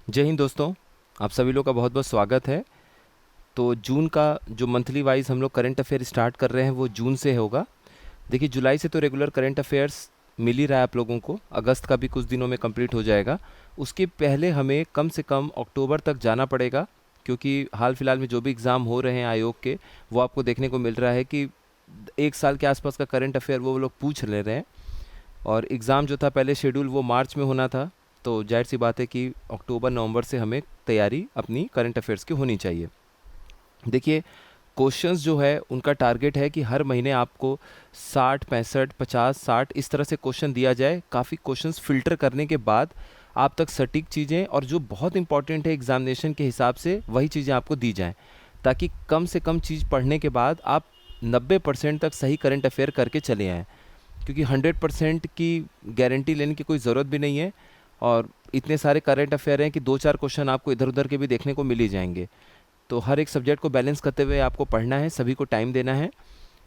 जय हिंद दोस्तों। आप सभी लोग का बहुत बहुत स्वागत है। तो जून का जो मंथली वाइज हम लोग करंट अफेयर स्टार्ट कर रहे हैं वो जून से होगा। देखिए, जुलाई से तो रेगुलर करंट अफेयर्स मिल ही रहा है आप लोगों को, अगस्त का भी कुछ दिनों में कंप्लीट हो जाएगा। उसके पहले हमें कम से कम अक्टूबर तक जाना पड़ेगा, क्योंकि हाल फिलहाल में जो भी एग्ज़ाम हो रहे हैं आयोग के, वो आपको देखने को मिल रहा है कि एक साल के आसपास का करंट अफेयर वो लोग पूछ ले रहे हैं। और एग्ज़ाम जो था पहले शेड्यूल वो मार्च में होना था, तो जाहिर सी बात है कि अक्टूबर नवंबर से हमें तैयारी अपनी करंट अफेयर्स की होनी चाहिए। देखिए, क्वेश्चंस जो है उनका टारगेट है कि हर महीने आपको 60, 65, 50, 60 इस तरह से क्वेश्चन दिया जाए। काफ़ी क्वेश्चंस फिल्टर करने के बाद आप तक सटीक चीज़ें और जो बहुत इंपॉर्टेंट है एग्जामिनेशन के हिसाब से वही चीज़ें आपको दी जाएं, ताकि कम से कम चीज़ पढ़ने के बाद आप 90% तक सही करंट अफेयर करके चले आएँ। क्योंकि 100% की गारंटी लेने की कोई ज़रूरत भी नहीं है, और इतने सारे करंट अफेयर हैं कि दो चार क्वेश्चन आपको इधर उधर के भी देखने को मिल ही जाएंगे। तो हर एक सब्जेक्ट को बैलेंस करते हुए आपको पढ़ना है, सभी को टाइम देना है,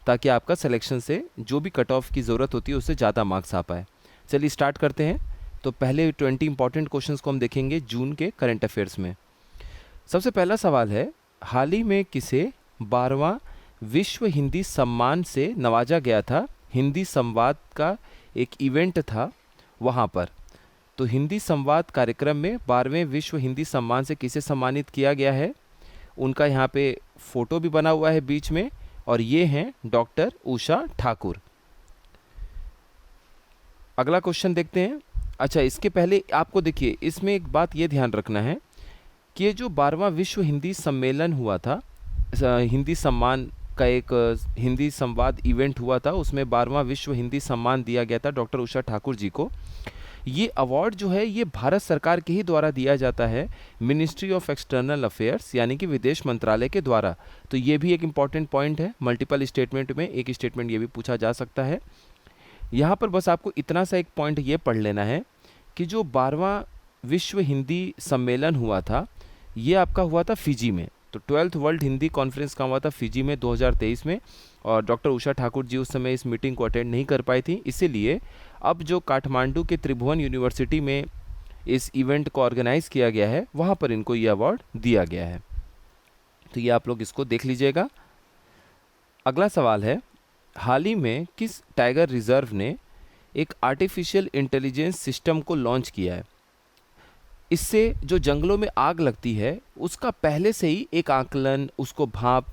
ताकि आपका सिलेक्शन से जो भी कट ऑफ की ज़रूरत होती है उससे ज़्यादा मार्क्स आ पाए। चलिए स्टार्ट करते हैं। तो पहले 20 इंपॉर्टेंट क्वेश्चंस को हम देखेंगे जून के करंट अफेयर्स में। सबसे पहला सवाल है, हाल ही में किसे 12वां विश्व हिंदी सम्मान से नवाजा गया था? हिंदी संवाद का एक इवेंट था वहाँ पर। तो हिंदी संवाद कार्यक्रम में 12वें विश्व हिंदी सम्मान से किसे सम्मानित किया गया है? उनका यहाँ पे फोटो भी बना हुआ है बीच में, और ये हैं डॉक्टर उषा ठाकुर। अगला क्वेश्चन देखते हैं। अच्छा, इसके पहले आपको देखिए, इसमें एक बात ये ध्यान रखना है कि ये जो 12वां विश्व हिंदी सम्मेलन हुआ था, हिंदी सम्मान का एक हिंदी संवाद इवेंट हुआ था, उसमें 12वां विश्व हिंदी सम्मान दिया गया था डॉक्टर उषा ठाकुर जी को। ये अवार्ड जो है ये भारत सरकार के ही द्वारा दिया जाता है, मिनिस्ट्री ऑफ एक्सटर्नल अफेयर्स यानी कि विदेश मंत्रालय के द्वारा। तो ये भी एक इम्पॉर्टेंट पॉइंट है, मल्टीपल स्टेटमेंट में एक स्टेटमेंट ये भी पूछा जा सकता है। यहाँ पर बस आपको इतना सा एक पॉइंट ये पढ़ लेना है कि जो 12वां विश्व हिंदी सम्मेलन हुआ था ये आपका हुआ था फिजी में। तो 12th वर्ल्ड हिंदी कॉन्फ्रेंस का हुआ था फिजी में 2023 में, और डॉक्टर उषा ठाकुर जी उस समय इस मीटिंग को अटेंड नहीं कर पाई थी, इसीलिए अब जो काठमांडू के त्रिभुवन यूनिवर्सिटी में इस इवेंट को ऑर्गेनाइज किया गया है वहाँ पर इनको ये अवार्ड दिया गया है। तो ये आप लोग इसको देख लीजिएगा। अगला सवाल है, हाल ही में किस टाइगर रिजर्व ने एक आर्टिफिशियल इंटेलिजेंस सिस्टम को लॉन्च किया है? इससे जो जंगलों में आग लगती है उसका पहले से ही एक आकलन, उसको भाप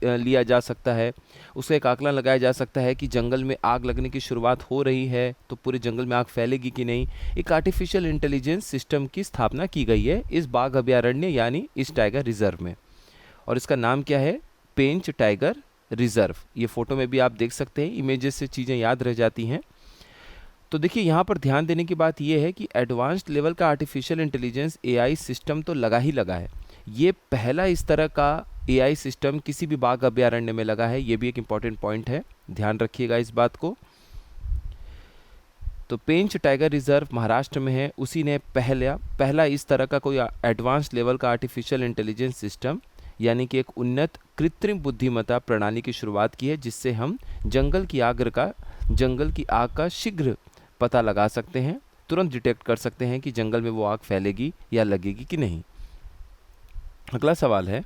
लिया जा सकता है, उसका एक आकलन लगाया जा सकता है कि जंगल में आग लगने की शुरुआत हो रही है तो पूरे जंगल में आग फैलेगी कि नहीं। एक आर्टिफिशियल इंटेलिजेंस सिस्टम की स्थापना की गई है इस बाघ अभयारण्य यानी इस टाइगर रिजर्व में, और इसका नाम क्या है? पेंच टाइगर रिजर्व। ये फोटो में भी आप देख सकते हैं, इमेजेस से चीज़ें याद रह जाती हैं। तो देखिए, यहाँ पर ध्यान देने की बात यह है कि एडवांस्ड लेवल का आर्टिफिशियल इंटेलिजेंस एआई सिस्टम तो लगा ही लगा है। ये पहला इस तरह का एआई सिस्टम किसी भी बाघ अभयारण्य में लगा है, ये भी एक इम्पॉर्टेंट पॉइंट है, ध्यान रखिएगा इस बात को। तो पेंच टाइगर रिजर्व महाराष्ट्र में है, उसी ने पहला इस तरह का कोई एडवांस्ड लेवल का आर्टिफिशियल इंटेलिजेंस सिस्टम यानी कि एक उन्नत कृत्रिम बुद्धिमत्ता प्रणाली की शुरुआत की है, जिससे हम जंगल की आग का शीघ्र पता लगा सकते हैं, तुरंत डिटेक्ट कर सकते हैं कि जंगल में वो आग फैलेगी या लगेगी कि नहीं। अगला सवाल है,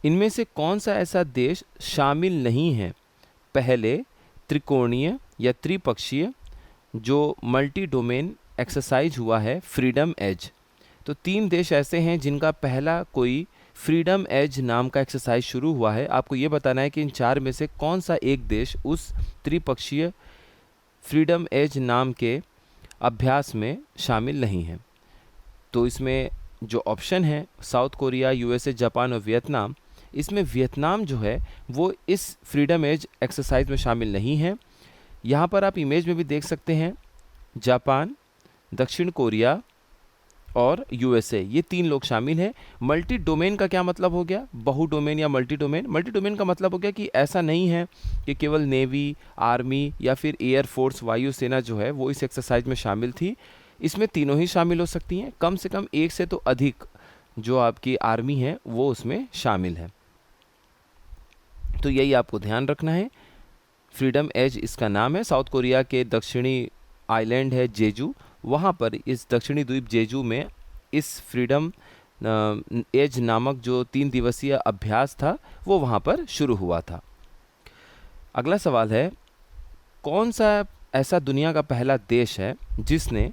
इनमें से कौन सा ऐसा देश शामिल नहीं है पहले त्रिकोणीय या त्रिपक्षीय जो मल्टी डोमेन एक्सरसाइज हुआ है फ्रीडम एज? तो 3 देश ऐसे हैं जिनका पहला कोई फ्रीडम एज नाम का एक्सरसाइज शुरू हुआ है। आपको ये बताना है कि इन 4 में से कौन सा एक देश उस त्रिपक्षीय फ्रीडम एज नाम के अभ्यास में शामिल नहीं है। तो इसमें जो ऑप्शन है साउथ कोरिया, यूएसए, जापान और वियतनाम, इसमें वियतनाम जो है वो इस फ्रीडम एज एक्सरसाइज में शामिल नहीं है। यहाँ पर आप इमेज में भी देख सकते हैं, जापान, दक्षिण कोरिया और यूएसए, ये 3 लोग शामिल हैं। मल्टी डोमेन का क्या मतलब हो गया? बहु डोमेन या मल्टी डोमेन। मल्टी डोमेन का मतलब हो गया कि ऐसा नहीं है कि केवल नेवी, आर्मी या फिर एयर फोर्स, वायुसेना जो है वो इस एक्सरसाइज में शामिल थी। इसमें तीनों ही शामिल हो सकती हैं, कम से कम एक से तो अधिक जो आपकी आर्मी है वो उसमें शामिल है। तो यही आपको ध्यान रखना है। फ्रीडम एज इसका नाम है। साउथ कोरिया के दक्षिणी आइलैंड है जेजू, वहाँ पर इस दक्षिणी द्वीप जेजू में इस फ्रीडम एज नामक जो 3 दिवसीय अभ्यास था वो वहाँ पर शुरू हुआ था। अगला सवाल है, कौन सा ऐसा दुनिया का पहला देश है जिसने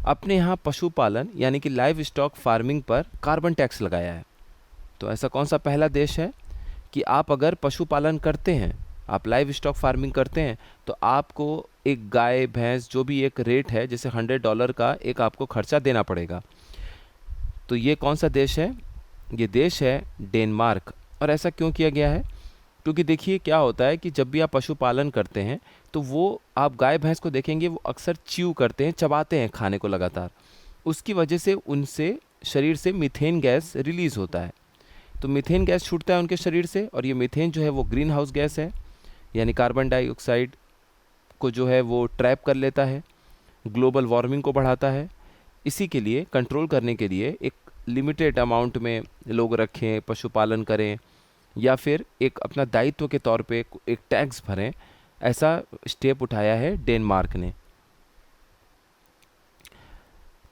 अपने यहाँ पशुपालन यानी कि लाइव स्टॉक फार्मिंग पर कार्बन टैक्स लगाया है? तो ऐसा कौन सा पहला देश है कि आप अगर पशुपालन करते हैं, आप लाइव स्टॉक फार्मिंग करते हैं, तो आपको एक गाय भैंस जो भी एक रेट है, जैसे $100 का एक आपको खर्चा देना पड़ेगा। तो ये कौन सा देश है? ये देश है डेनमार्क। और ऐसा क्यों किया गया है? क्योंकि देखिए क्या होता है कि जब भी आप पशुपालन करते हैं तो वो आप गाय भैंस को देखेंगे, वो अक्सर च्यू करते हैं, चबाते हैं खाने को लगातार। उसकी वजह से उनसे शरीर से मीथेन गैस रिलीज़ होता है। तो मीथेन गैस छूटता है उनके शरीर से, और ये मीथेन जो है वो ग्रीन हाउस गैस है, यानी कार्बन डाइऑक्साइड को जो है वो ट्रैप कर लेता है, ग्लोबल वार्मिंग को बढ़ाता है। इसी के लिए कंट्रोल करने के लिए एक लिमिटेड अमाउंट में लोग रखें, पशुपालन करें, या फिर एक अपना दायित्व के तौर पे एक टैक्स भरें, ऐसा स्टेप उठाया है डेनमार्क ने।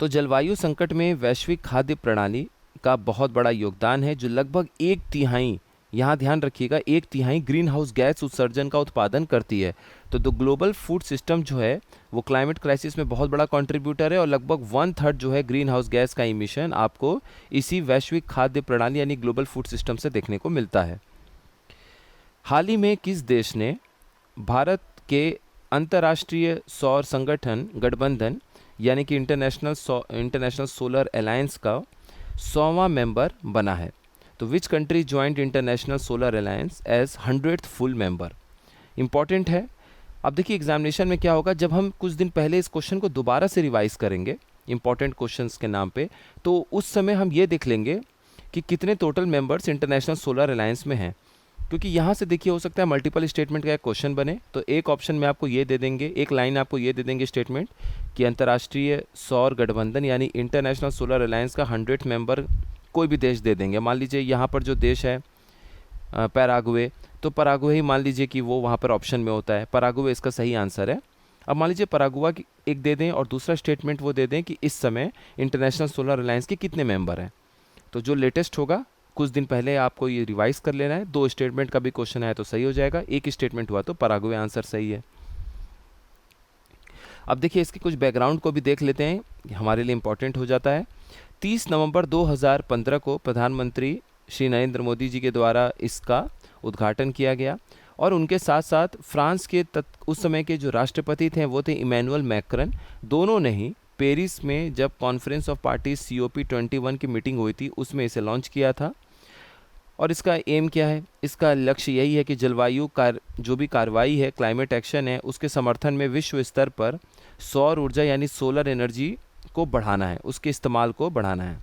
तो जलवायु संकट में वैश्विक खाद्य प्रणाली का बहुत बड़ा योगदान है, जो लगभग 1/3, यहाँ ध्यान रखिएगा, 1/3 ग्रीन हाउस गैस उत्सर्जन का उत्पादन करती है। तो द ग्लोबल फूड सिस्टम जो है वो क्लाइमेट क्राइसिस में बहुत बड़ा कंट्रीब्यूटर है, और लगभग 1/3 जो है ग्रीन हाउस गैस का इमिशन आपको इसी वैश्विक खाद्य प्रणाली यानी ग्लोबल फूड सिस्टम से देखने को मिलता है। हाल ही में किस देश ने भारत के अंतर्राष्ट्रीय सौर संगठन गठबंधन यानी कि इंटरनेशनल सोलर अलायंस का 100वां मेंबर बना है? तो which country joint international solar alliance as 100th full member? Important है। अब देखिए एग्जामिनेशन में क्या होगा, जब हम कुछ दिन पहले इस क्वेश्चन को दोबारा से रिवाइज करेंगे इंपॉर्टेंट क्वेश्चंस के नाम पे, तो उस समय हम ये देख लेंगे कि कितने total members international solar alliance में हैं। क्योंकि यहाँ से देखिए हो सकता है मल्टीपल स्टेटमेंट का एक क्वेश्चन बने, तो एक ऑप्शन में आपको ये दे देंगे, एक लाइन आपको ये दे देंगे स्टेटमेंट कि अंतर्राष्ट्रीय सौर गठबंधन यानी इंटरनेशनल सोलर अलायंस का 100th मेंबर कोई भी देश दे देंगे। मान लीजिए यहाँ पर जो देश है पैराग्वे, तो पैराग्वे ही मान लीजिए कि वो वहाँ पर ऑप्शन में होता है, पैराग्वे इसका सही आंसर है। अब मान लीजिए पैराग्वा की एक दे दें और दूसरा स्टेटमेंट वो दे दें कि इस समय इंटरनेशनल सोलर अलायंस के कितने मेंबर हैं। तो जो लेटेस्ट होगा कुछ दिन पहले आपको ये रिवाइज कर लेना है। 2 स्टेटमेंट का भी क्वेश्चन है तो सही हो जाएगा, एक स्टेटमेंट हुआ तो पैराग्वे आंसर सही है। अब देखिए इसके कुछ बैकग्राउंड को भी देख लेते हैं, हमारे लिए इम्पोर्टेंट हो जाता है। 30 नवंबर 2015 को प्रधानमंत्री श्री नरेंद्र मोदी जी के द्वारा इसका उद्घाटन किया गया, और उनके साथ साथ फ्रांस के उस समय के जो राष्ट्रपति थे वो थे इमैनुअल मैक्रन। दोनों ने ही पेरिस में जब कॉन्फ्रेंस ऑफ पार्टीज COP21 की मीटिंग हुई थी उसमें इसे लॉन्च किया था। और इसका एम क्या है? इसका लक्ष्य यही है कि जलवायु जो भी कार्रवाई है, क्लाइमेट एक्शन है, उसके समर्थन में विश्व स्तर पर सौर ऊर्जा यानी सोलर एनर्जी को बढ़ाना है, उसके इस्तेमाल को बढ़ाना है।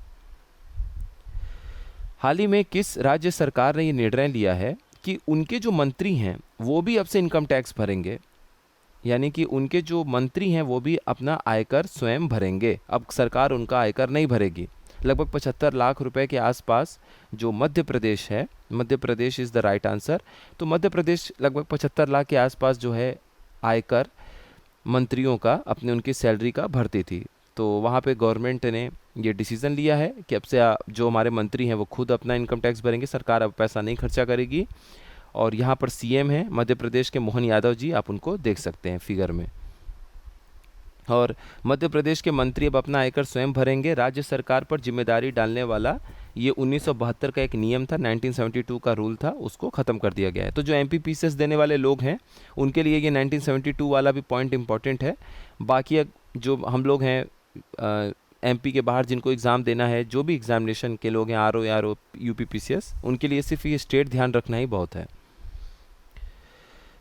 हाल ही में किस राज्य सरकार ने ये निर्णय लिया है कि उनके जो मंत्री हैं वो भी अब से इनकम टैक्स भरेंगे, यानी कि उनके जो मंत्री हैं वो भी अपना आयकर स्वयं भरेंगे। अब सरकार उनका आयकर नहीं भरेगी। लगभग 75 लाख रुपए के आसपास जो मध्य प्रदेश है, Madhya Pradesh is the right answer, तो मध्य प्रदेश लगभग 75 लाख के आसपास जो है आयकर मंत्रियों का अपने उनकी सैलरी का भरती थी। तो वहाँ पे गवर्नमेंट ने ये डिसीज़न लिया है कि अब से जो हमारे मंत्री हैं वो खुद अपना इनकम टैक्स भरेंगे, सरकार अब पैसा नहीं खर्चा करेगी। और यहाँ पर CM हैं मध्य प्रदेश के मोहन यादव जी, आप उनको देख सकते हैं फिगर में। और मध्य प्रदेश के मंत्री अब अपना आयकर स्वयं भरेंगे। राज्य सरकार पर जिम्मेदारी डालने वाला ये 1972 का एक नियम था, 1972 का रूल था, उसको ख़त्म कर दिया गया है। तो जो MPPCS देने वाले लोग हैं उनके लिए ये 1972 वाला भी पॉइंट इंपॉर्टेंट है। बाकी जो हम लोग हैं MP के बाहर जिनको एग्ज़ाम देना है, जो भी एग्जामिनेशन के लोग हैं, RO या UPPCS, उनके लिए सिर्फ ये स्टेट ध्यान रखना ही बहुत है।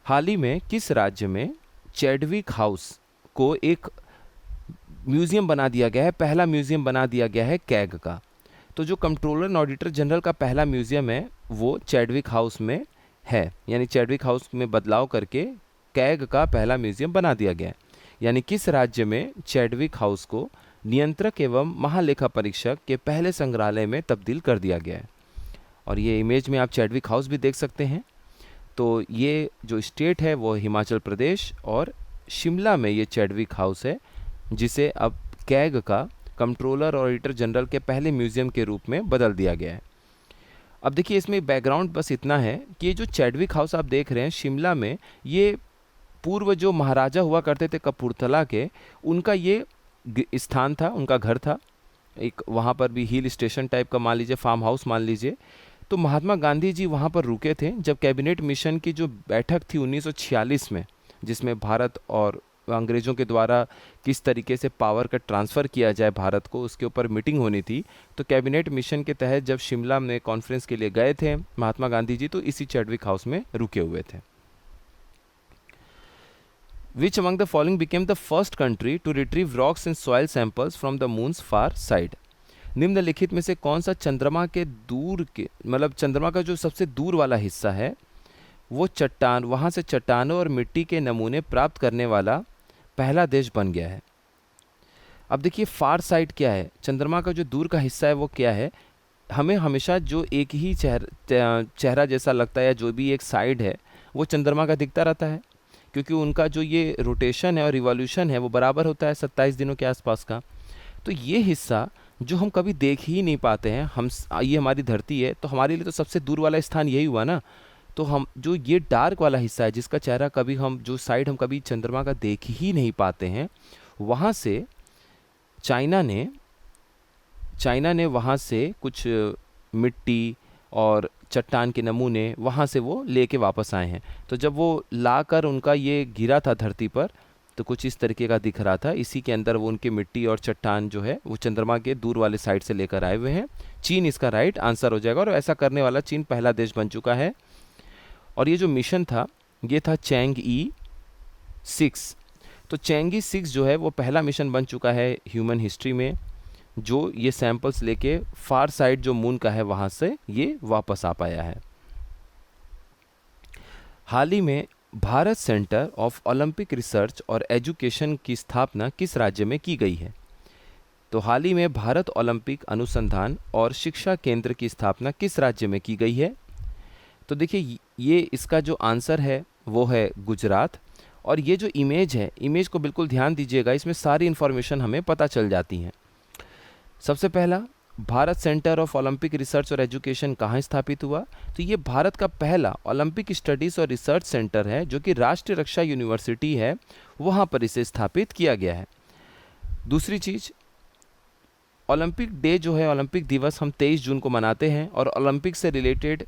हाल ही में किस राज्य में चैडविक हाउस को एक म्यूज़ियम बना दिया गया है, पहला म्यूज़ियम बना दिया गया है कैग का? तो जो कंट्रोलर एंड ऑडिटर जनरल का पहला म्यूज़ियम है वो चैडविक हाउस में है, यानी चैडविक हाउस में बदलाव करके कैग का पहला म्यूज़ियम बना दिया गया है। यानी किस राज्य में चैडविक हाउस को नियंत्रक एवं महालेखा परीक्षक के पहले संग्रहालय में तब्दील कर दिया गया है? और ये इमेज में आप चैडविक हाउस भी देख सकते हैं। तो ये जो स्टेट है वो हिमाचल प्रदेश, और शिमला में ये चैडविक हाउस है जिसे अब कैग का कंट्रोलर और ऑडिटर जनरल के पहले म्यूजियम के रूप में बदल दिया गया है। अब देखिए इसमें बैकग्राउंड बस इतना है कि ये जो चैडविक हाउस आप देख रहे हैं शिमला में, ये पूर्व जो महाराजा हुआ करते थे कपूरथला के, उनका ये स्थान था, उनका घर था। एक वहाँ पर भी हिल स्टेशन टाइप का मान लीजिए, फार्म हाउस मान लीजिए। तो महात्मा गांधी जी वहाँ पर रुके थे जब कैबिनेट मिशन की जो बैठक थी 1946 में, जिसमें भारत और अंग्रेज़ों के द्वारा किस तरीके से पावर का ट्रांसफ़र किया जाए भारत को, उसके ऊपर मीटिंग होनी थी। तो कैबिनेट मिशन के तहत जब शिमला में कॉन्फ्रेंस के लिए गए थे महात्मा गांधी जी, तो इसी चैडविक हाउस में रुके हुए थे। Which among the following became the first country to retrieve rocks and soil samples from the moon's far side? निम्नलिखित में से कौन सा चंद्रमा के दूर के, मतलब चंद्रमा का जो सबसे दूर वाला हिस्सा है, वो चट्टान, वहाँ से चट्टानों और मिट्टी के नमूने प्राप्त करने वाला पहला देश बन गया है? अब देखिए फार साइड क्या है, चंद्रमा का जो दूर का हिस्सा है वो क्या है। हमें हमेशा जो एक ही चेहरा जैसा लगता है, या जो भी एक साइड है वो चंद्रमा का दिखता रहता है, क्योंकि उनका जो ये रोटेशन है और रिवॉल्यूशन है वो बराबर होता है 27 दिनों के आसपास का। तो ये हिस्सा जो हम कभी देख ही नहीं पाते हैं, ये हमारी धरती है, तो हमारे लिए तो सबसे दूर वाला स्थान यही हुआ ना। तो हम जो ये डार्क वाला हिस्सा है, जिसका चेहरा कभी हम, जो साइड हम कभी चंद्रमा का देख ही नहीं पाते हैं, वहाँ से चाइना ने वहाँ से कुछ मिट्टी और चट्टान के नमूने वहाँ से वो लेके वापस आए हैं। तो जब वो लाकर उनका ये गिरा था धरती पर, तो कुछ इस तरीके का दिख रहा था। इसी के अंदर वो उनके मिट्टी और चट्टान जो है वो चंद्रमा के दूर वाले साइड से लेकर आए हुए हैं। चीन इसका राइट आंसर हो जाएगा, और ऐसा करने वाला चीन पहला देश बन चुका है। और ये जो मिशन था ये था चैंग-ई 6। तो चैंग-ई 6 जो है वो पहला मिशन बन चुका है ह्यूमन हिस्ट्री में, जो ये सैंपल्स लेके फार साइड जो मून का है वहाँ से ये वापस आ पाया है। हाल ही में Bharat centre of Olympic research और एजुकेशन की स्थापना किस राज्य में की गई है? तो हाल ही में भारत ओलंपिक अनुसंधान और शिक्षा केंद्र की स्थापना किस राज्य में की गई है? तो देखिए ये इसका जो आंसर है वो है गुजरात। और ये जो इमेज है, इमेज को बिल्कुल ध्यान दीजिएगा, इसमें सारी इन्फॉर्मेशन हमें पता चल जाती हैं। सबसे पहला, Bharat centre of Olympic research और एजुकेशन कहाँ स्थापित हुआ? तो ये भारत का पहला ओलंपिक स्टडीज़ और रिसर्च सेंटर है, जो कि राष्ट्रीय रक्षा यूनिवर्सिटी है, वहाँ पर इसे स्थापित किया गया है। दूसरी चीज़, ओलंपिक डे जो है, ओलंपिक दिवस हम 23 जून को मनाते हैं, और ओलंपिक से रिलेटेड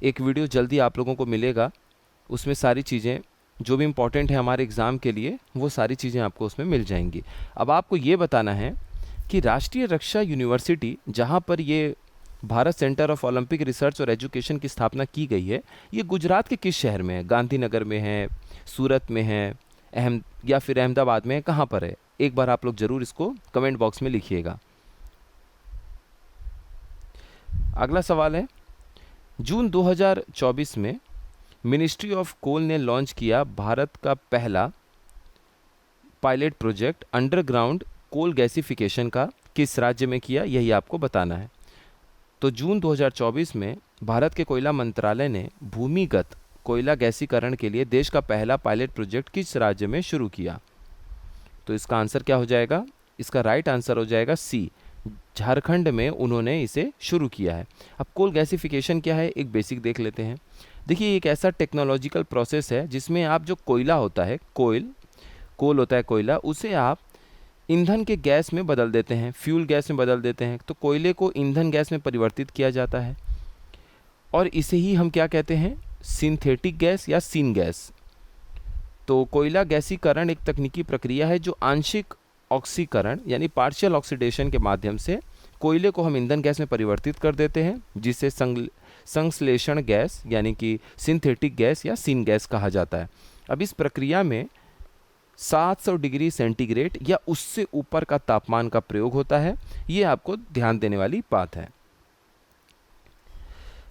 एक वीडियो जल्दी आप लोगों को मिलेगा। उसमें सारी चीज़ें जो भी इम्पोर्टेंट है हमारे एग्ज़ाम के लिए, वो सारी चीज़ें आपको उसमें मिल जाएंगी। अब आपको ये बताना है कि राष्ट्रीय रक्षा यूनिवर्सिटी जहाँ पर ये Bharat centre of Olympic research और एजुकेशन की स्थापना की गई है, ये गुजरात के किस शहर में है? गांधीनगर में है, सूरत में है, या फिर अहमदाबाद में है, कहाँ पर है? एक बार आप लोग ज़रूर इसको कमेंट बॉक्स में लिखिएगा। अगला सवाल है, जून 2024 में मिनिस्ट्री ऑफ कोल ने लॉन्च किया भारत का पहला pilot project underground coal gasification का किस राज्य में किया? यही आपको बताना है। तो जून 2024 में भारत के कोयला मंत्रालय ने भूमिगत कोयला गैसीकरण के लिए देश का पहला पायलट प्रोजेक्ट किस राज्य में शुरू किया? तो इसका आंसर क्या हो जाएगा? इसका राइट आंसर हो जाएगा सी, झारखंड में उन्होंने इसे शुरू किया है। अब कोल गैसिफिकेशन क्या है, एक बेसिक देख लेते हैं। देखिए एक ऐसा टेक्नोलॉजिकल प्रोसेस है जिसमें आप जो कोयला होता है, कोल होता है कोयला, उसे आप ईंधन के गैस में बदल देते हैं, फ्यूल गैस में बदल देते हैं। तो कोयले को ईंधन गैस में परिवर्तित किया जाता है, और इसे ही हम क्या कहते हैं? सिंथेटिक गैस या सीन गैस। तो कोयला गैसीकरण एक तकनीकी प्रक्रिया है जो आंशिक ऑक्सीकरण यानी पार्शियल ऑक्सीडेशन के माध्यम से कोयले को हम ईंधन गैस में परिवर्तित कर देते हैं, जिसे संश्लेषण गैस यानी कि सिंथेटिक गैस या सीन गैस कहा जाता है। अब इस प्रक्रिया में 700 डिग्री सेंटीग्रेड या उससे ऊपर का तापमान का प्रयोग होता है। ये आपको ध्यान देने वाली बात है।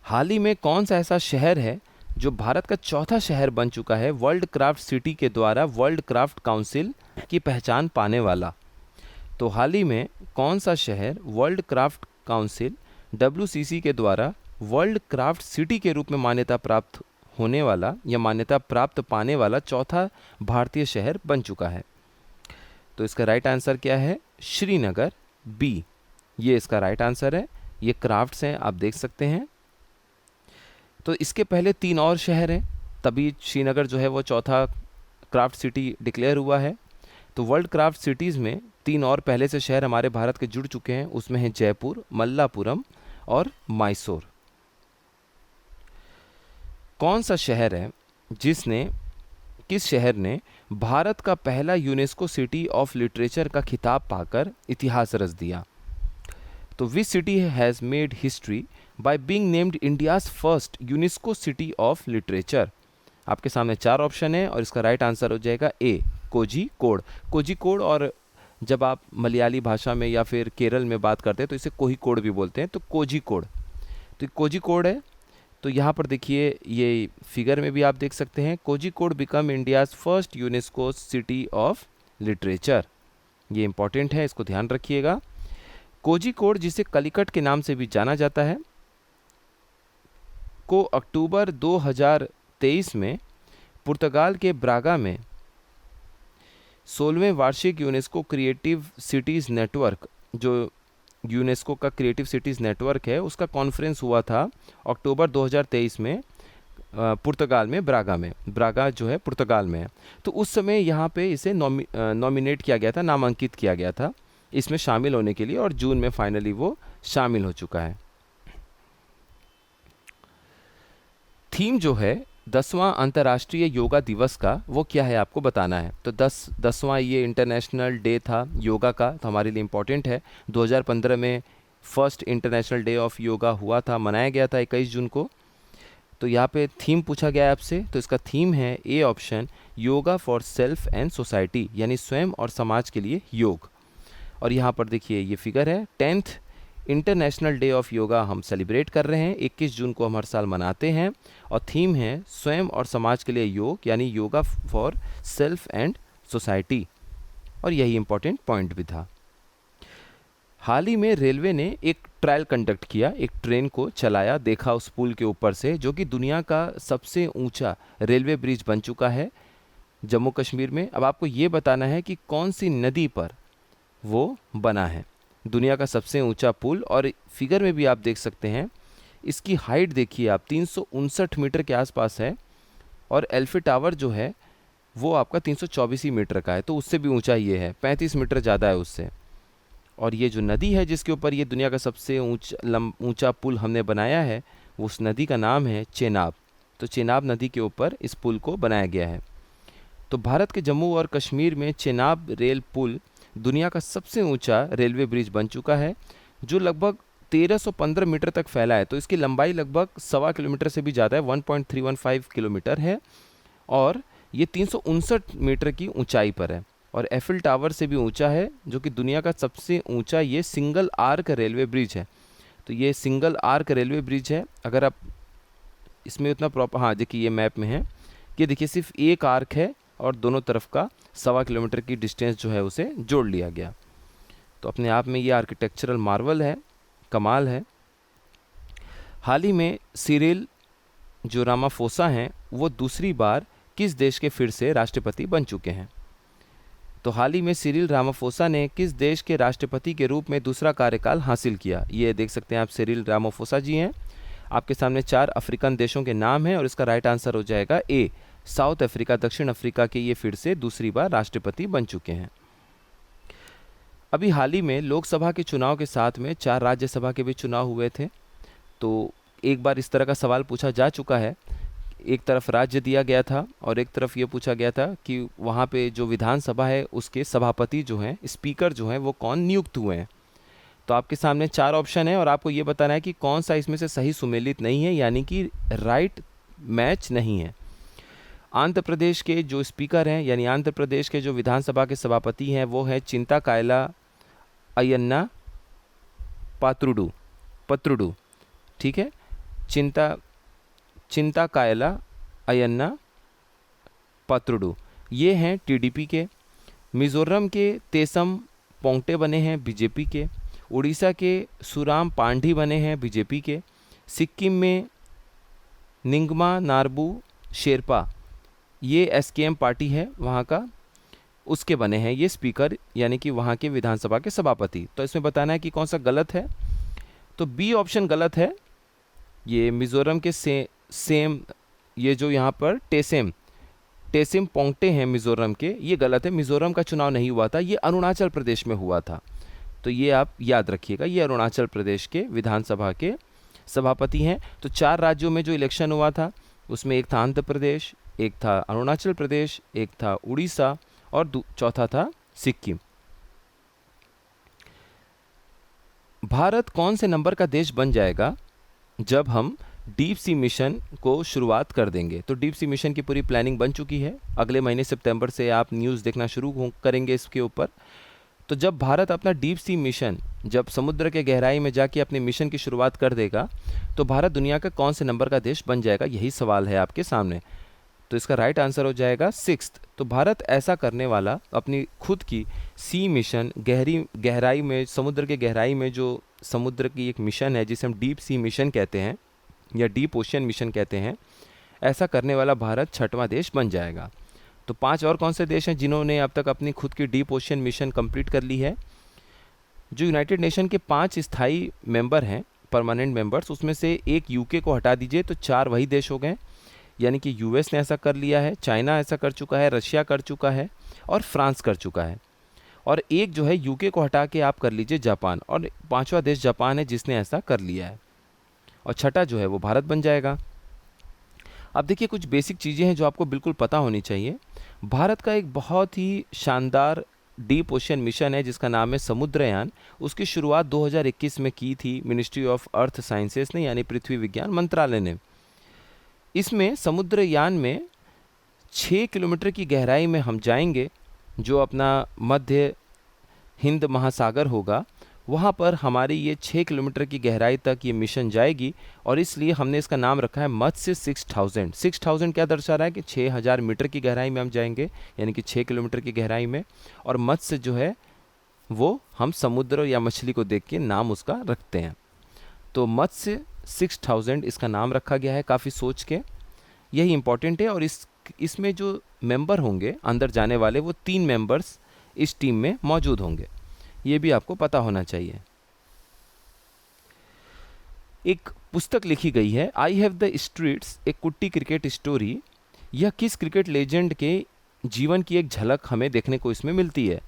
हाल ही में कौन सा ऐसा शहर है जो भारत का चौथा शहर बन चुका है वर्ल्ड क्राफ्ट सिटी के द्वारा वर्ल्ड क्राफ्ट काउंसिल की पहचान पाने वाला? तो हाल ही में कौन सा शहर वर्ल्ड क्राफ्ट काउंसिल WCC के द्वारा वर्ल्ड क्राफ्ट सिटी के रूप में मान्यता प्राप्त होने वाला या मान्यता प्राप्त पाने वाला चौथा भारतीय शहर बन चुका है? तो इसका राइट आंसर क्या है? श्रीनगर, बी, ये इसका राइट आंसर है। ये क्राफ्ट्स हैं, आप देख सकते हैं। तो इसके पहले 3 और शहर हैं, तभी श्रीनगर जो है वो चौथा क्राफ्ट सिटी डिक्लेयर हुआ है। तो वर्ल्ड क्राफ्ट सिटीज़ में 3 और पहले से शहर हमारे भारत के जुड़ चुके हैं, उसमें हैं जयपुर, मल्लापुरम और मैसूर। कौन सा शहर है किस शहर ने भारत का पहला यूनेस्को सिटी ऑफ लिटरेचर का खिताब पाकर इतिहास रच दिया? तो which city has made history by being named India's first UNESCO city of literature? आपके सामने 4 ऑप्शन है और इसका राइट आंसर हो जाएगा ए, कोझिकोड। कोझिकोड, और जब आप मलयाली भाषा में या फिर केरल में बात करते हैं तो इसे कोझिकोड भी बोलते हैं, तो कोझिकोड, तो कोझिकोड है। तो यहाँ पर देखिए, ये फिगर में भी आप देख सकते हैं, Kozhikode become India's first UNESCO city of literature. ये इंपॉर्टेंट है, इसको ध्यान रखिएगा। कोझिकोड, जिसे कलिकट के नाम से भी जाना जाता है, को अक्टूबर 2023 में पुर्तगाल के ब्रागा में 16वें वार्षिक यूनेस्को क्रिएटिव सिटीज़ नेटवर्क, जो यूनेस्को का क्रिएटिव सिटीज़ नेटवर्क है, उसका कॉन्फ्रेंस हुआ था अक्टूबर 2023 में पुर्तगाल में, ब्रागा जो है पुर्तगाल में है। तो उस समय यहाँ पे इसे नॉमिनेट किया गया था, नामांकित किया गया था इसमें शामिल होने के लिए, और जून में फाइनली वो शामिल हो चुका है। थीम जो है 10वां अंतर्राष्ट्रीय योगा दिवस का, वो क्या है आपको बताना है। तो 10वां ये इंटरनेशनल डे था योगा का, तो हमारे लिए इम्पोर्टेंट है। 2015 में first international day of yoga हुआ था, मनाया गया था 21 जून को। तो यहाँ पे थीम पूछा गया है आपसे, तो इसका थीम है A option, yoga for self and society, यानी स्वयं और समाज के लिए योग। और यहाँ पर देखिए ये फिगर है, 10th international day of yoga हम सेलिब्रेट कर रहे हैं, 21 जून को हम हर साल मनाते हैं, और थीम है स्वयं और समाज के लिए योग, यानी yoga for self and society. और यही इंपॉर्टेंट पॉइंट भी था। हाल ही में रेलवे ने एक ट्रायल कंडक्ट किया, एक ट्रेन को चलाया, देखा उस पुल के ऊपर से, जो कि दुनिया का सबसे ऊंचा रेलवे ब्रिज बन चुका है जम्मू कश्मीर में। अब आपको ये बताना है कि कौन सी नदी पर वो बना है, दुनिया का सबसे ऊंचा पुल। और फिगर में भी आप देख सकते हैं, इसकी हाइट देखिए आप, 359 मीटर के आसपास है, और एल्फी टावर जो है वो आपका 324 ही मीटर का है, तो उससे भी ऊंचा ये है, 35 मीटर ज़्यादा है उससे। और ये जो नदी है जिसके ऊपर ये दुनिया का सबसे ऊंचा पुल हमने बनाया है, उस नदी का नाम है चेनाब। तो चेनाब नदी के ऊपर इस पुल को बनाया गया है। तो भारत के जम्मू और कश्मीर में चेनाब रेल पुल दुनिया का सबसे ऊंचा रेलवे ब्रिज बन चुका है, जो लगभग 1315 मीटर तक फैला है। तो इसकी लंबाई लगभग 1.25 किलोमीटर से भी ज़्यादा है, 1.315 किलोमीटर है, और ये 359 मीटर की ऊंचाई पर है, और एफिल टावर से भी ऊंचा है, जो कि दुनिया का सबसे ऊंचा ये सिंगल आर्क रेलवे ब्रिज है। तो ये सिंगल आर्क रेलवे ब्रिज है। अगर आप इसमें उतना प्रॉपर, हाँ देखिए ये मैप में है, कि देखिए सिर्फ एक आर्क है और दोनों तरफ का 1.25 किलोमीटर की डिस्टेंस जो है उसे जोड़ लिया गया। तो अपने आप में ये आर्किटेक्चरल मार्वल है, कमाल है। हाल ही में सिरिल जो रामाफोसा हैं, वो दूसरी बार किस देश के फिर से राष्ट्रपति बन चुके हैं? तो हाल ही में सिरिल रामाफोसा ने किस देश के राष्ट्रपति के रूप में दूसरा कार्यकाल हासिल किया? ये देख सकते हैं आप, सिरिल रामाफोसा जी हैं। आपके सामने 4 अफ्रीकन देशों के नाम हैं, और इसका राइट आंसर हो जाएगा ए, साउथ अफ्रीका, दक्षिण अफ्रीका के ये फिर से दूसरी बार राष्ट्रपति बन चुके हैं। अभी हाल ही में लोकसभा के चुनाव के साथ में 4 राज्यसभा के भी चुनाव हुए थे। तो एक बार इस तरह का सवाल पूछा जा चुका है, एक तरफ राज्य दिया गया था और एक तरफ ये पूछा गया था कि वहाँ पे जो विधानसभा है उसके सभापति जो हैं, स्पीकर जो हैं, वो कौन नियुक्त हुए हैं। तो आपके सामने 4 ऑप्शन है, और आपको ये बताना है कि कौन सा इसमें से सही सुमेलित नहीं है, यानी कि राइट मैच नहीं है। आंध्र प्रदेश के जो स्पीकर हैं, यानी आंध्र प्रदेश के जो विधानसभा के सभापति हैं, वो है चिंता कायला अयन्ना पत्रुडू, ठीक है, चिंता कायला अयन्ना पत्रुडू, ये हैं टीडीपी के। मिजोरम के तेसम पोंगटे बने हैं बीजेपी के। उड़ीसा के सुराम पांडी बने हैं बीजेपी के। सिक्किम में निंगमा नार्बू शेरपा, ये एसकेएम पार्टी है वहाँ का। उसके बने हैं ये स्पीकर, यानी कि वहाँ के विधानसभा के सभापति। तो इसमें बताना है कि कौन सा गलत है। तो बी ऑप्शन गलत है। ये मिज़ोरम के सेम, ये जो यहाँ पर टेसेम टेसिम पोंगटे हैं मिज़ोरम के, ये गलत है। मिज़ोरम का चुनाव नहीं हुआ था, ये अरुणाचल प्रदेश में हुआ था। तो ये आप याद रखिएगा, ये अरुणाचल प्रदेश के विधानसभा के सभापति हैं। तो 4 राज्यों में जो इलेक्शन हुआ था उसमें एक था आंध्र प्रदेश, एक था अरुणाचल प्रदेश, एक था उड़ीसा और चौथा था सिक्किम। भारत कौन से नंबर का देश बन जाएगा जब हम डीप सी मिशन को शुरुआत कर देंगे? तो डीप सी मिशन की पूरी प्लानिंग बन चुकी है। अगले महीने सितंबर से आप न्यूज़ देखना शुरू करेंगे इसके ऊपर। तो जब भारत अपना डीप सी मिशन, जब समुद्र के गहराई में जाके अपने मिशन की शुरुआत कर देगा, तो भारत दुनिया का कौन से नंबर का देश बन जाएगा, यही सवाल है आपके सामने। तो इसका राइट आंसर हो जाएगा 6th। तो भारत ऐसा करने वाला अपनी खुद की सी मिशन, गहराई में, समुद्र के गहराई में जो समुद्र की एक मिशन है जिसे हम डीप सी मिशन कहते हैं या डीप ओशियन मिशन कहते हैं, ऐसा करने वाला भारत 6वां देश बन जाएगा। तो 5 और कौन से देश हैं जिन्होंने अब तक अपनी खुद की डीप ओशियन मिशन कंप्लीट कर ली है? जो यूनाइटेड नेशन के 5 स्थायी मेंबर हैं, परमानेंट मेंबर्स, उसमें से एक यूके को हटा दीजिए तो 4 वही देश हो गए। यानी कि यूएस ने ऐसा कर लिया है, चाइना ऐसा कर चुका है, रशिया कर चुका है और फ्रांस कर चुका है। और एक जो है यूके को हटा के आप कर लीजिए जापान, और 5वां देश जापान है जिसने ऐसा कर लिया है, और 6ठा जो है वो भारत बन जाएगा। अब देखिए कुछ बेसिक चीज़ें हैं जो आपको बिल्कुल पता होनी चाहिए। भारत का एक बहुत ही शानदार डीप ओशियन मिशन है जिसका नाम है समुद्रयान। उसकी शुरुआत 2021 में की थी मिनिस्ट्री ऑफ अर्थ साइंसेस ने, यानी पृथ्वी विज्ञान मंत्रालय ने। इसमें समुद्रयान में 6 किलोमीटर की गहराई में हम जाएंगे, जो अपना मध्य हिंद महासागर होगा, वहाँ पर हमारी ये 6 किलोमीटर की गहराई तक ये मिशन जाएगी। और इसलिए हमने इसका नाम रखा है मत्स्य 6000। 6000 क्या दर्शा रहा है कि 6000 मीटर की गहराई में हम जाएंगे, यानी कि 6 किलोमीटर की गहराई में। और मत्स्य जो है वो हम समुद्र या मछली को देख के नाम उसका रखते हैं। तो मत्स्य 6000 इसका नाम रखा गया है, काफ़ी सोच के। यही इम्पॉर्टेंट है। और इसमें जो मेंबर होंगे अंदर जाने वाले, वो 3 मेंबर्स इस टीम में मौजूद होंगे, ये भी आपको पता होना चाहिए। एक पुस्तक लिखी गई है, आई हैव द स्ट्रीट्स, एक कुट्टी क्रिकेट स्टोरी। यह किस क्रिकेट लेजेंड के जीवन की एक झलक हमें देखने को इसमें मिलती है?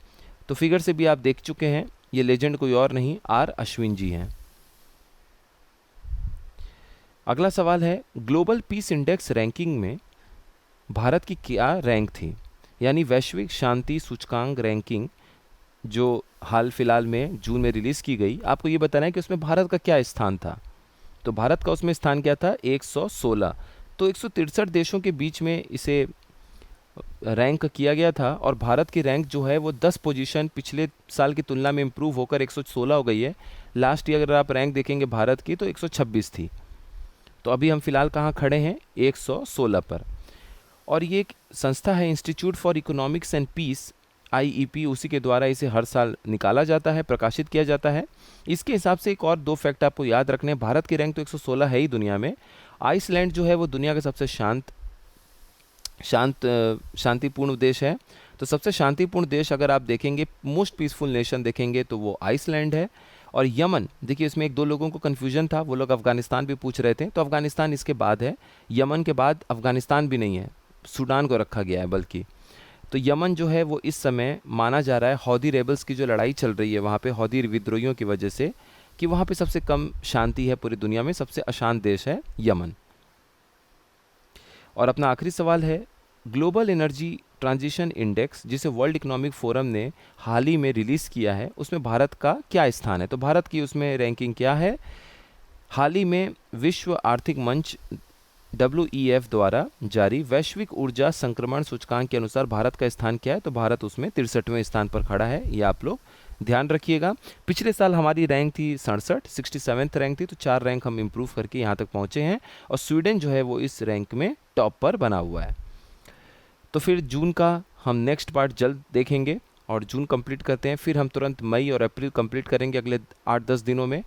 तो फिगर से भी आप देख चुके हैं, ये लेजेंड कोई और नहीं, आर अश्विन जी हैं। अगला सवाल है, ग्लोबल पीस इंडेक्स रैंकिंग में भारत की क्या रैंक थी? यानी वैश्विक शांति सूचकांक रैंकिंग जो हाल फिलहाल में जून में रिलीज़ की गई, आपको ये बताना है कि उसमें भारत का क्या स्थान था। तो भारत का उसमें स्थान क्या था? 116। तो 163 देशों के बीच में इसे रैंक किया गया था, और भारत की रैंक जो है वो 10 पोजीशन पिछले साल की तुलना में इम्प्रूव होकर 116 हो गई है। लास्ट ईयर अगर आप रैंक देखेंगे भारत की तो 126 थी। तो अभी हम फिलहाल कहाँ खड़े हैं? 116 पर। और ये एक संस्था है, institute for economics and peace, IEP, उसी के द्वारा इसे हर साल निकाला जाता है, प्रकाशित किया जाता है। इसके हिसाब से एक और 2 फैक्ट आपको याद रखने हैं। भारत की रैंक तो 116 है ही दुनिया में। आइसलैंड जो है वो दुनिया का सबसे शांतिपूर्ण देश है। तो सबसे शांतिपूर्ण देश अगर आप देखेंगे, मोस्ट पीसफुल नेशन देखेंगे, तो वो आइसलैंड है। और यमन, देखिए इसमें 1-2 लोगों को कन्फ्यूजन था, वो लोग अफगानिस्तान भी पूछ रहे थे, तो अफगानिस्तान इसके बाद है। यमन के बाद अफगानिस्तान भी नहीं है, सूडान को रखा गया है बल्कि। तो यमन जो है वो इस समय माना जा रहा है, हौदी रेबल्स की जो लड़ाई चल रही है वहाँ पे, हौदी विद्रोहियों की वजह से, कि वहाँ पे सबसे कम शांति है पूरी दुनिया में, सबसे अशांत देश है यमन। और अपना आखिरी सवाल है, ग्लोबल एनर्जी ट्रांजिशन इंडेक्स जिसे वर्ल्ड इकोनॉमिक फोरम ने हाल ही में रिलीज़ किया है, उसमें भारत का क्या स्थान है? तो भारत की उसमें रैंकिंग क्या है? हाल ही में विश्व आर्थिक मंच WEF द्वारा जारी वैश्विक ऊर्जा संक्रमण सूचकांक के अनुसार भारत का स्थान क्या है? तो भारत उसमें 63वें स्थान पर खड़ा है, ये आप लोग ध्यान रखिएगा। पिछले साल हमारी रैंक थी 67th रैंक थी, तो 4 रैंक हम इम्प्रूव करके यहाँ तक पहुँचे हैं। और स्वीडन जो है वो इस रैंक में टॉप पर बना हुआ है। तो फिर जून का हम नेक्स्ट पार्ट जल्द देखेंगे, और जून कंप्लीट करते हैं, फिर हम तुरंत मई और अप्रैल कंप्लीट करेंगे अगले 8-10 दिनों में।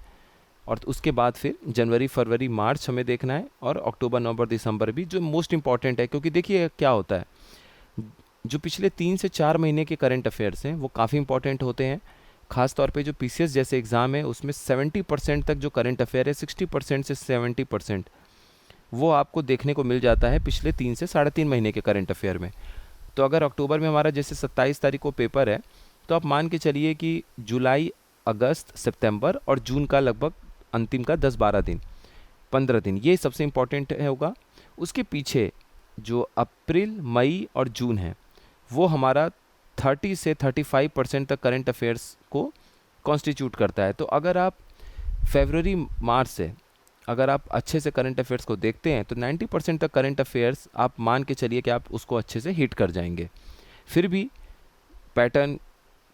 और उसके बाद फिर जनवरी, फरवरी, मार्च हमें देखना है, और अक्टूबर, नवंबर, दिसंबर भी, जो मोस्ट इम्पॉर्टेंट है। क्योंकि देखिए क्या होता है, जो पिछले 3 से 4 महीने के करंट अफेयर्स हैं वो काफ़ी इंपॉर्टेंट होते हैं। खास तौर पे जो पीसीएस जैसे एग्ज़ाम है उसमें 70% तक जो करंट अफेयर है, 60% से 70% वो आपको देखने को मिल जाता है पिछले 3 से 3.5 महीने के करंट अफेयर में। तो अगर अक्टूबर में हमारा जैसे 27 तारीख को पेपर है, तो आप मान के चलिए कि जुलाई, अगस्त, सितंबर और जून का लगभग अंतिम का 10-12 दिन, 15 दिन, ये सबसे इम्पोर्टेंट होगा। उसके पीछे जो अप्रैल, मई और जून है वो हमारा 30 से 35% तक करंट अफेयर्स को कॉन्स्टिट्यूट करता है। तो अगर आप फरवरी, मार्च से अगर आप अच्छे से करंट अफेयर्स को देखते हैं तो 90% तक करंट अफेयर्स आप मान के चलिए कि आप उसको अच्छे से हिट कर जाएंगे। फिर भी पैटर्न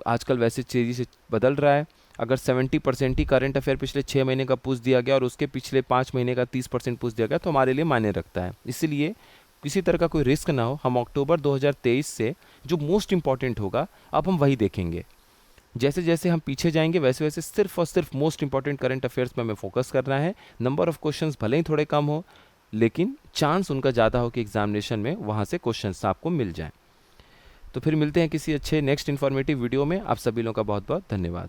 आजकल वैसे तेज़ी से बदल रहा है। अगर 70% ही करंट अफेयर पिछले 6 महीने का पूछ दिया गया और उसके पिछले 5 महीने का 30% पूछ दिया गया तो हमारे लिए मायने रखता है। इसीलिए किसी तरह का कोई रिस्क ना हो, हम अक्टूबर 2023 से जो मोस्ट इम्पॉर्टेंट होगा अब हम वही देखेंगे। जैसे जैसे हम पीछे जाएंगे वैसे वैसे सिर्फ और सिर्फ मोस्ट इंपॉर्टेंट करंट अफेयर्स पे हमें फोकस करना है। नंबर ऑफ क्वेश्चंस भले ही थोड़े कम हो, लेकिन चांस उनका ज़्यादा हो कि एग्जामिनेशन में वहाँ से क्वेश्चंस आपको मिल जाएं। तो फिर मिलते हैं किसी अच्छे नेक्स्ट इन्फॉर्मेटिव वीडियो में। आप सभी लोगों का बहुत बहुत धन्यवाद।